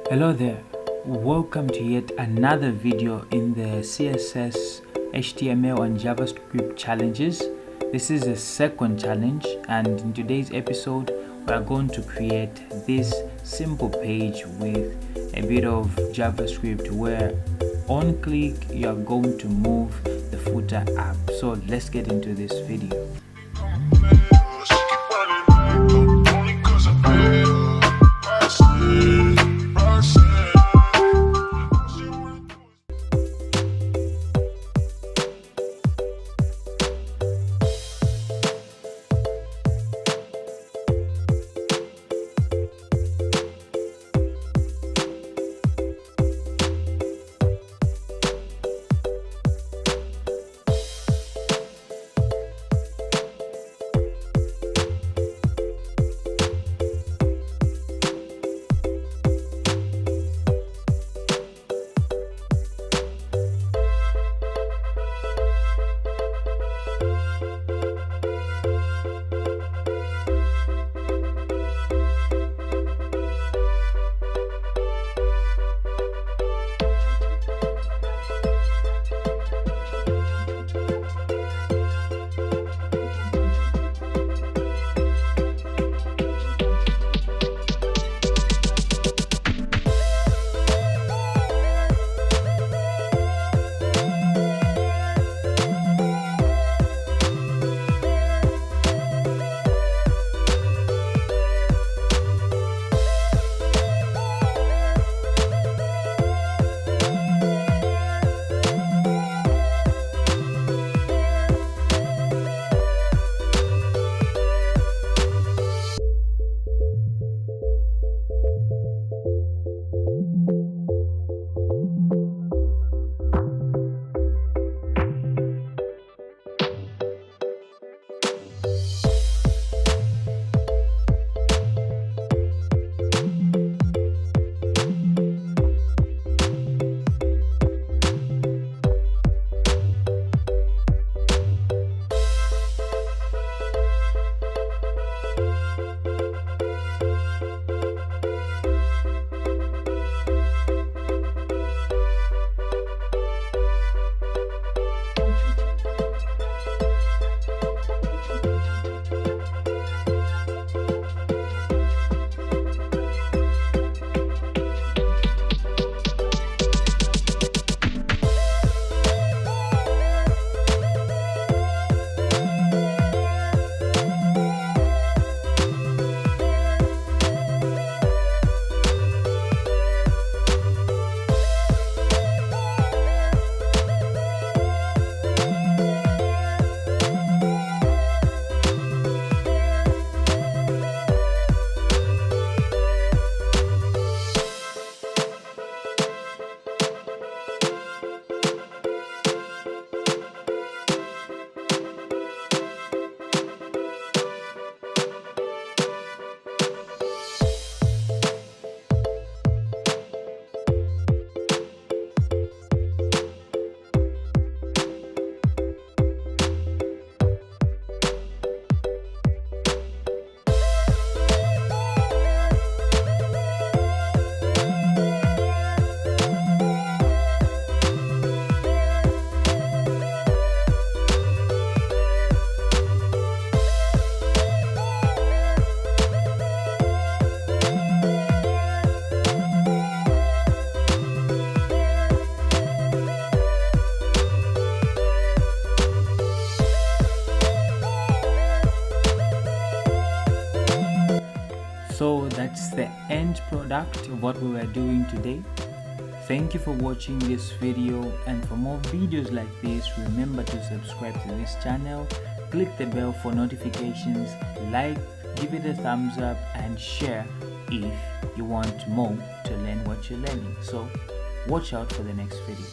Hello there, welcome to yet another video in the CSS, HTML and JavaScript challenges. This is the second challenge, and in today's episode we are going to create this simple page with a bit of JavaScript where on click you are going to move the footer up. So let's get into this video. So that's the end product of what we were doing today. Thank you for watching this video, and for more videos like this, remember to subscribe to this channel, click the bell for notifications, like, give it a thumbs up, and share if you want more to learn what you're learning. So watch out for the next video.